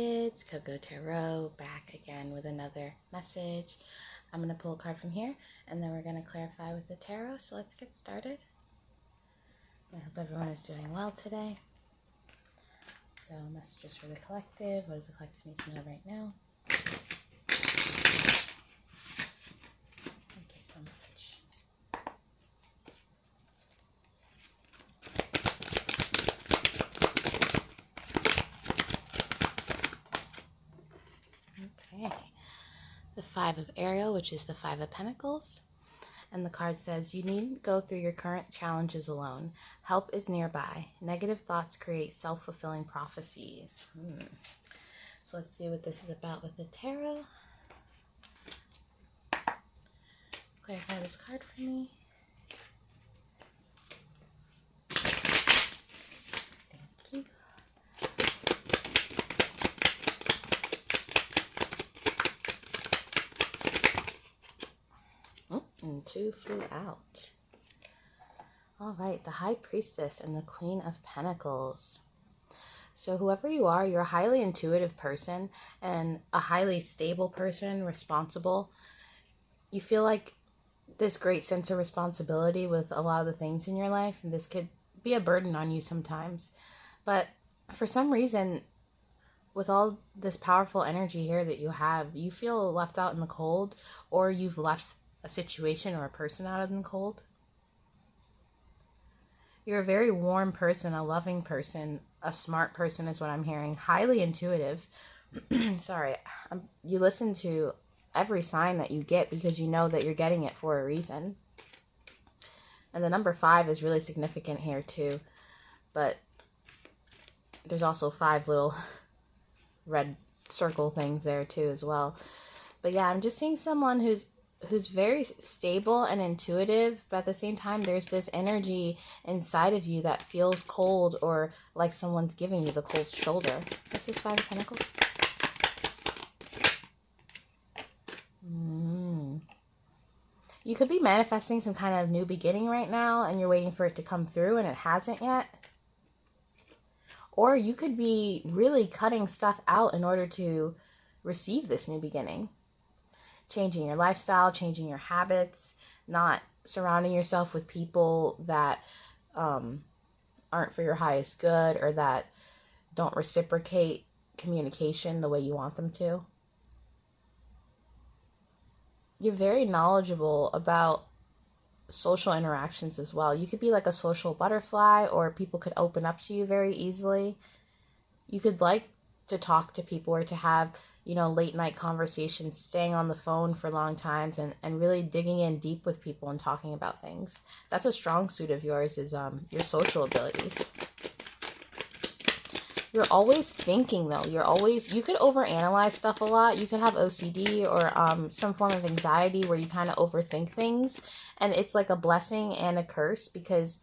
It's Coco Tarot back again with another message. I'm going to pull a card from here and then we're going to clarify with the tarot. So let's get started. I hope everyone is doing well today. So messages for the collective. What does the collective need to know right now? Thank you so much. Okay. The Five of Ariel, which is the Five of Pentacles. And the card says, you needn't go through your current challenges alone. Help is nearby. Negative thoughts create self-fulfilling prophecies. So let's see what this is about with the tarot. Clarify this card for me. Thank you. And two flew out. All right, the High Priestess and the Queen of Pentacles. So whoever you are, you're a highly intuitive person and a highly stable person, responsible. You feel like this great sense of responsibility with a lot of the things in your life, and this could be a burden on you sometimes. But for some reason, with all this powerful energy here that you have, you feel left out in the cold, or you've left a situation or a person out in the cold. You're a very warm person, a loving person, a smart person is what I'm hearing. Highly intuitive. Sorry. You listen to every sign that you get because you know that you're getting it for a reason. And the number 5 is really significant here too. But there's also 5 little red circle things there too as well. But yeah, I'm just seeing someone who's very stable and intuitive, but at the same time, there's this energy inside of you that feels cold or like someone's giving you the cold shoulder. This is 5 of Pentacles. You could be manifesting some kind of new beginning right now, and you're waiting for it to come through, and it hasn't yet. Or you could be really cutting stuff out in order to receive this new beginning. Changing your lifestyle, changing your habits, not surrounding yourself with people that aren't for your highest good or that don't reciprocate communication the way you want them to. You're very knowledgeable about social interactions as well. You could be like a social butterfly, or people could open up to you very easily. You could like to talk to people or to have, late night conversations, staying on the phone for long times and really digging in deep with people and talking about things. That's a strong suit of yours, is your social abilities. You're always thinking though. You could overanalyze stuff a lot. You could have OCD or some form of anxiety where you kind of overthink things, and it's like a blessing and a curse because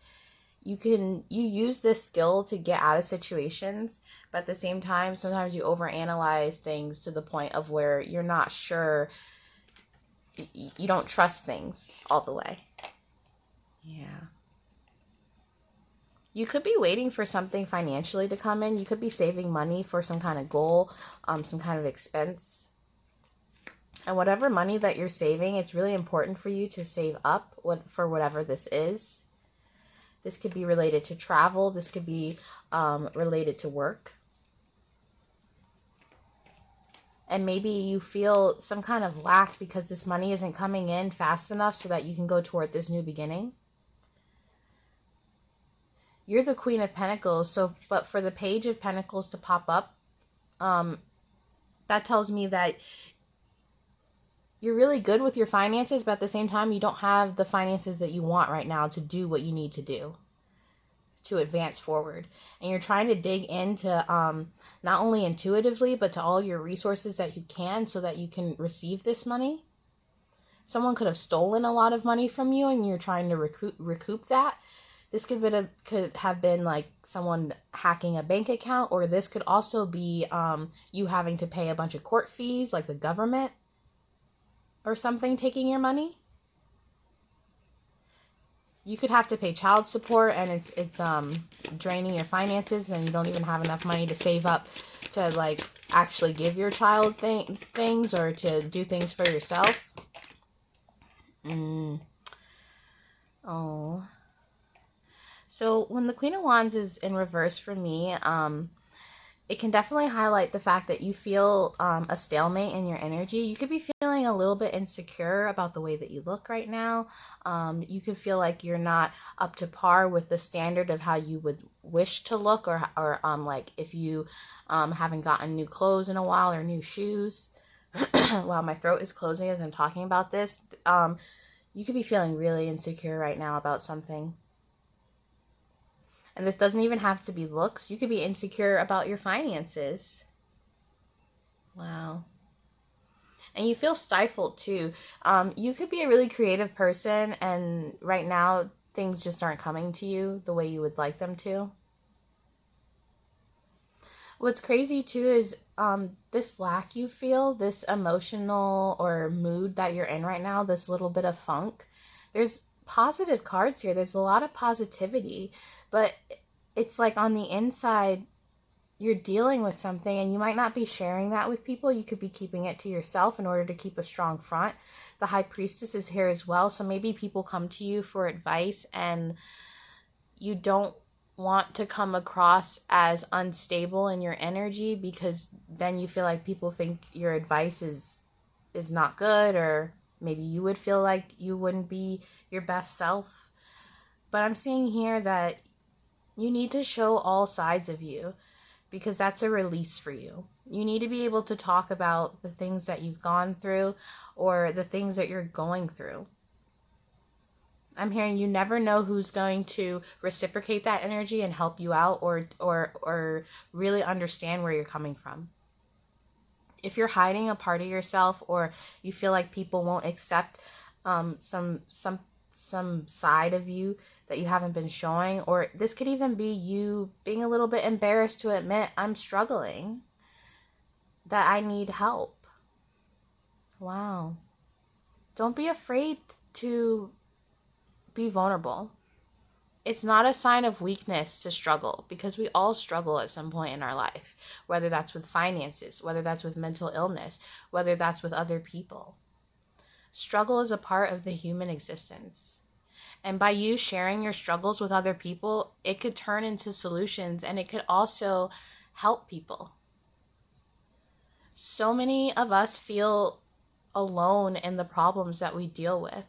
you use this skill to get out of situations, but at the same time, sometimes you overanalyze things to the point of where you're not sure, you don't trust things all the way. Yeah. You could be waiting for something financially to come in. You could be saving money for some kind of goal, some kind of expense. And whatever money that you're saving, it's really important for you to save up for whatever this is. This could be related to travel. This could be related to work. And maybe you feel some kind of lack because this money isn't coming in fast enough so that you can go toward this new beginning. You're the Queen of Pentacles, but for the Page of Pentacles to pop up, that tells me that you're really good with your finances, but at the same time, you don't have the finances that you want right now to do what you need to do to advance forward. And you're trying to dig into not only intuitively, but to all your resources that you can so that you can receive this money. Someone could have stolen a lot of money from you and you're trying to recoup that. This could have been like someone hacking a bank account, or this could also be you having to pay a bunch of court fees, like the government or something taking your money. You could have to pay child support, and it's draining your finances, and you don't even have enough money to save up to like actually give your child things or to do things for yourself. Oh. So when the Queen of Wands is in reverse for me, it can definitely highlight the fact that you feel a stalemate in your energy. You could be feeling a little bit insecure about the way that you look right now. You could feel like you're not up to par with the standard of how you would wish to look, or like if you haven't gotten new clothes in a while or new shoes. Wow, my throat is closing as I'm talking about this. You could be feeling really insecure right now about something. And this doesn't even have to be looks. You could be insecure about your finances. Wow. And you feel stifled too. You could be a really creative person, and right now things just aren't coming to you the way you would like them to. What's crazy too is this lack you feel, this emotional or mood that you're in right now, this little bit of funk. There's positive cards here. There's a lot of positivity, but it's like on the inside, you're dealing with something and you might not be sharing that with people. You could be keeping it to yourself in order to keep a strong front. The High Priestess is here as well. So maybe people come to you for advice and you don't want to come across as unstable in your energy, because then you feel like people think your advice is not good, or maybe you would feel like you wouldn't be your best self. But I'm seeing here that you need to show all sides of you, because that's a release for you. You need to be able to talk about the things that you've gone through or the things that you're going through. I'm hearing you never know who's going to reciprocate that energy and help you out, or really understand where you're coming from. If you're hiding a part of yourself, or you feel like people won't accept some side of you that you haven't been showing, or this could even be you being a little bit embarrassed to admit, I'm struggling, that I need help. Wow. Don't be afraid to be vulnerable. It's not a sign of weakness to struggle, because we all struggle at some point in our life, whether that's with finances, whether that's with mental illness, whether that's with other people. Struggle is a part of the human existence. And by you sharing your struggles with other people, it could turn into solutions, and it could also help people. So many of us feel alone in the problems that we deal with,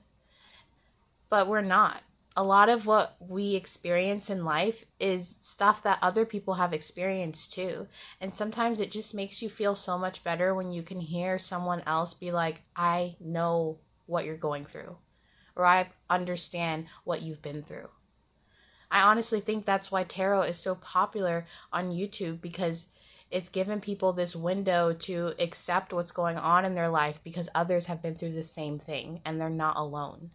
but we're not. A lot of what we experience in life is stuff that other people have experienced too. And sometimes it just makes you feel so much better when you can hear someone else be like, I know what you're going through, or I understand what you've been through. I honestly think that's why tarot is so popular on YouTube, because it's given people this window to accept what's going on in their life, because others have been through the same thing and they're not alone.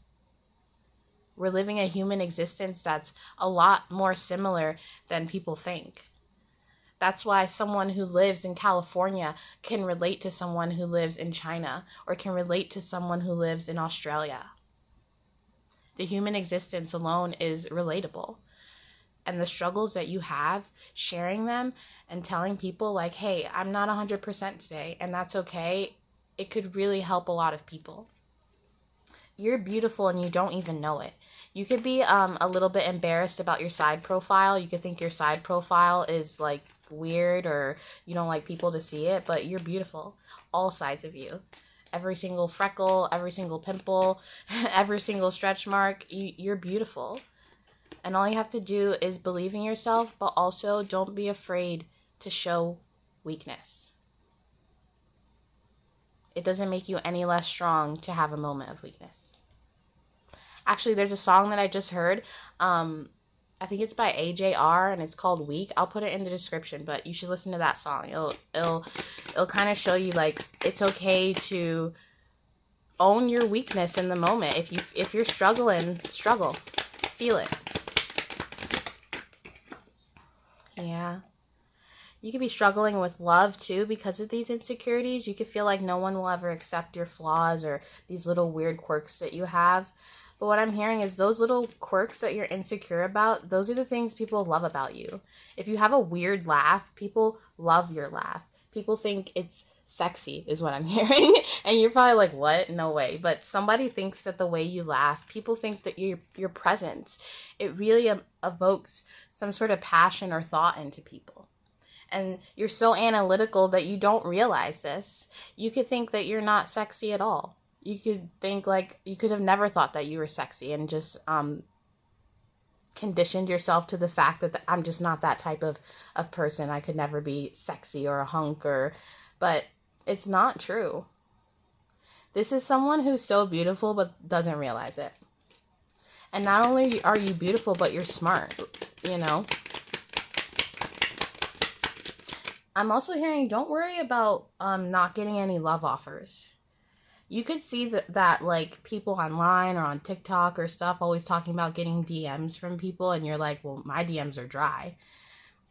We're living a human existence that's a lot more similar than people think. That's why someone who lives in California can relate to someone who lives in China, or can relate to someone who lives in Australia. The human existence alone is relatable. And the struggles that you have, sharing them and telling people like, hey, I'm not 100% today, and that's okay, it could really help a lot of people. You're beautiful and you don't even know it. You could be a little bit embarrassed about your side profile. You could think your side profile is like weird, or you don't like people to see it, but you're beautiful. All sides of you. Every single freckle, every single pimple, every single stretch mark, you're beautiful. And all you have to do is believe in yourself, but also don't be afraid to show weakness. It doesn't make you any less strong to have a moment of weakness. Actually, there's a song that I just heard. I think it's by AJR and it's called Weak. I'll put it in the description, but you should listen to that song. It'll kind of show you like it's okay to own your weakness in the moment. If you're struggling, struggle. Feel it. Yeah. You could be struggling with love too because of these insecurities. You could feel like no one will ever accept your flaws or these little weird quirks that you have. But what I'm hearing is those little quirks that you're insecure about, those are the things people love about you. If you have a weird laugh, people love your laugh. People think it's sexy is what I'm hearing. And you're probably like, what? No way. But somebody thinks that the way you laugh, people think that your presence, it really evokes some sort of passion or thought into people. And you're so analytical that you don't realize this. You could think that you're not sexy at all. You could think like you could have never thought that you were sexy and just conditioned yourself to the fact that I'm just not that type of person. I could never be sexy or a hunk but it's not true. This is someone who's so beautiful but doesn't realize it. And not only are you beautiful, but you're smart, you know? I'm also hearing, don't worry about not getting any love offers. You could see that like people online or on TikTok or stuff always talking about getting DMs from people, and you're like, well, my DMs are dry.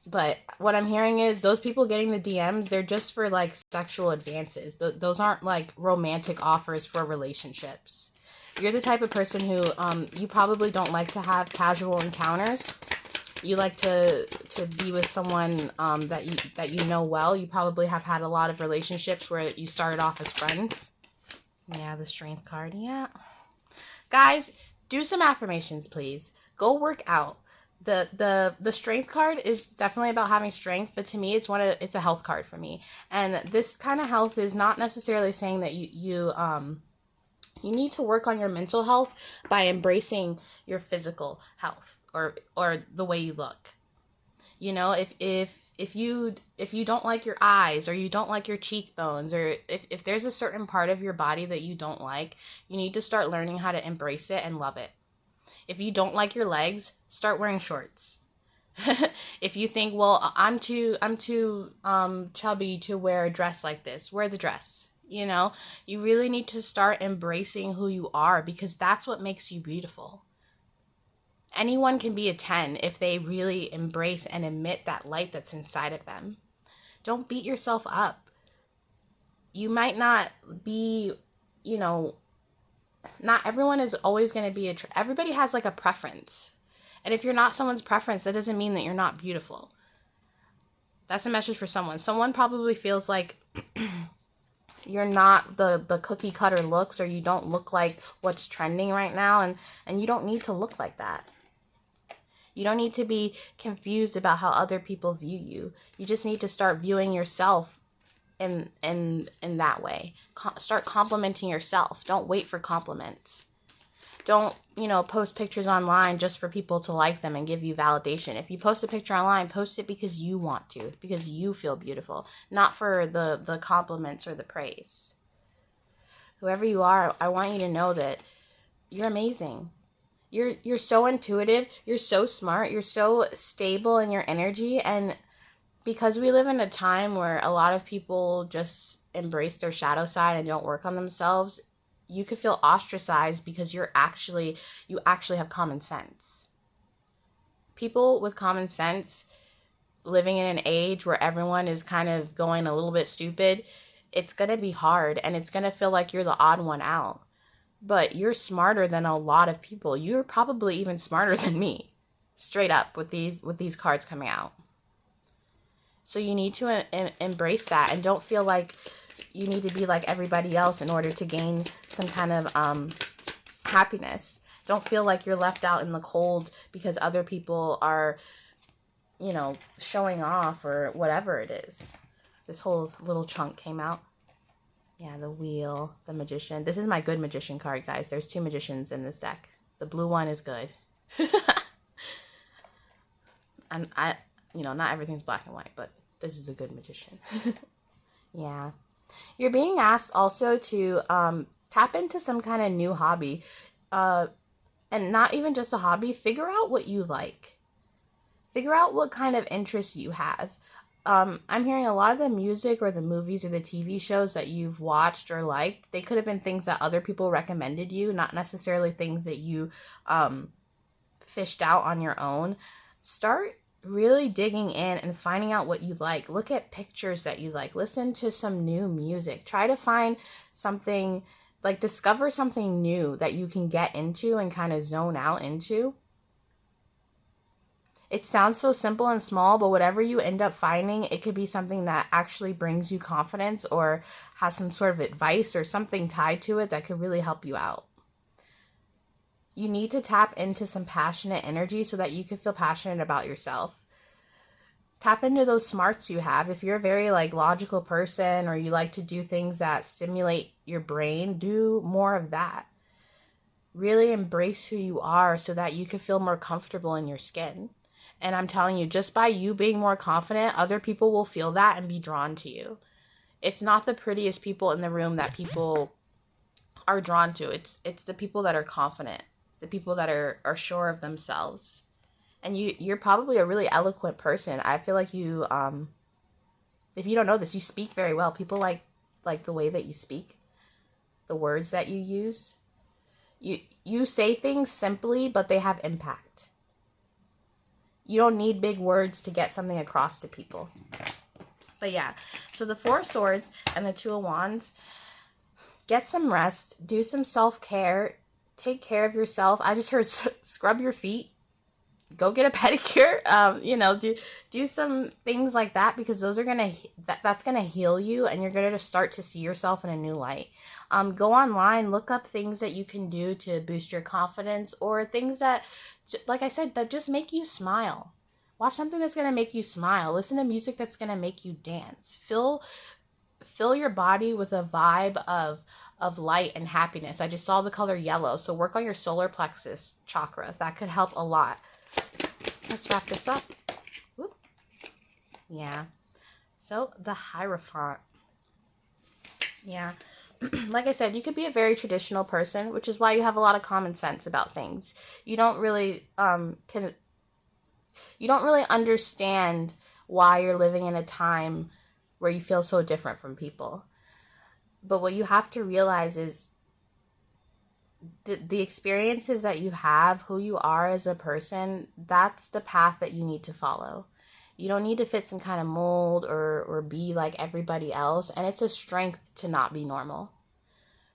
But what I'm hearing is those people getting the DMs, they're just for like sexual advances. Those aren't like romantic offers for relationships. You're the type of person who you probably don't like to have casual encounters. You like to be with someone that you know well. You probably have had a lot of relationships where you started off as friends. Yeah, the strength card. Yeah. Guys, do some affirmations, please. Go work out. The strength card is definitely about having strength, but to me it's a health card for me. And this kind of health is not necessarily saying that you need to work on your mental health by embracing your physical health or the way you look. You know, if you don't like your eyes, or you don't like your cheekbones, or if there's a certain part of your body that you don't like, you need to start learning how to embrace it and love it. If you don't like your legs, start wearing shorts. If you think, well, I'm too chubby to wear a dress like this, wear the dress. You know, you really need to start embracing who you are, because that's what makes you beautiful. Anyone can be a 10 if they really embrace and emit that light that's inside of them. Don't beat yourself up. You might not be, you know, not everyone is always going to be everybody has like a preference. And if you're not someone's preference, that doesn't mean that you're not beautiful. That's a message for someone. Someone probably feels like you're not the cookie cutter looks, or you don't look like what's trending right now, and you don't need to look like that. You don't need to be confused about how other people view you. You just need to start viewing yourself in that way. Start complimenting yourself. Don't wait for compliments. Don't, post pictures online just for people to like them and give you validation. If you post a picture online, post it because you want to, because you feel beautiful, not for the compliments or the praise. Whoever you are, I want you to know that you're amazing. You're so intuitive, you're so smart, you're so stable in your energy, and because we live in a time where a lot of people just embrace their shadow side and don't work on themselves, you could feel ostracized because you actually have common sense. People with common sense living in an age where everyone is kind of going a little bit stupid, it's going to be hard, and it's going to feel like you're the odd one out. But you're smarter than a lot of people. You're probably even smarter than me, straight up, with these cards coming out. So you need to embrace that, and don't feel like you need to be like everybody else in order to gain some kind of happiness. Don't feel like you're left out in the cold because other people are, showing off or whatever it is. This whole little chunk came out. Yeah, the wheel, the magician. This is my good magician card, guys. There's 2 magicians in this deck. The blue one is good. And not everything's black and white, but this is the good magician. Yeah. You're being asked also to tap into some kind of new hobby. And not even just a hobby. Figure out what you like. Figure out what kind of interests you have. I'm hearing a lot of the music or the movies or the TV shows that you've watched or liked, they could have been things that other people recommended you, not necessarily things that you fished out on your own. Start really digging in and finding out what you like. Look at pictures that you like. Listen to some new music. Try to find something, like discover something new that you can get into and kind of zone out into. It sounds so simple and small, but whatever you end up finding, it could be something that actually brings you confidence or has some sort of advice or something tied to it that could really help you out. You need to tap into some passionate energy so that you can feel passionate about yourself. Tap into those smarts you have. If you're a very logical person, or you like to do things that stimulate your brain, do more of that. Really embrace who you are so that you can feel more comfortable in your skin. And I'm telling you, just by you being more confident, other people will feel that and be drawn to you. It's not the prettiest people in the room that people are drawn to. It's the people that are confident, the people that are sure of themselves. And you're probably a really eloquent person. I feel like you, if you don't know this, you speak very well. People like the way that you speak, the words that you use. You say things simply, but they have impact. You don't need big words to get something across to people. But yeah, so the Four of Swords and the Two of Wands, get some rest, do some self-care, take care of yourself. I just heard scrub your feet, go get a pedicure, do some things like that, because those are that's gonna heal you, and you're gonna start to see yourself in a new light. Go online, look up things that you can do to boost your confidence, or things that, like I said, that just make you smile. Watch something that's gonna make you smile. Listen to music that's gonna make you dance. Fill your body with a vibe of light and happiness. I just saw the color yellow, so work on your solar plexus chakra. That could help a lot. Let's wrap this up. Whoop. Yeah. So the Hierophant. Yeah. Like I said, you could be a very traditional person, which is why you have a lot of common sense about things. You don't really understand why you're living in a time where you feel so different from people. But what you have to realize is the experiences that you have, who you are as a person, that's the path that you need to follow. You don't need to fit some kind of mold or be like everybody else. And it's a strength to not be normal.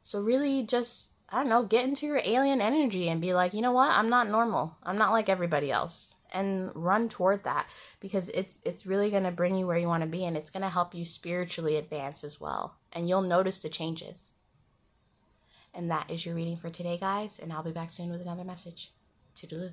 So really just, I don't know, get into your alien energy and be like, you know what? I'm not normal. I'm not like everybody else. And run toward that, because it's really going to bring you where you want to be, and it's going to help you spiritually advance as well. And you'll notice the changes. And that is your reading for today, guys. And I'll be back soon with another message. Toodaloo.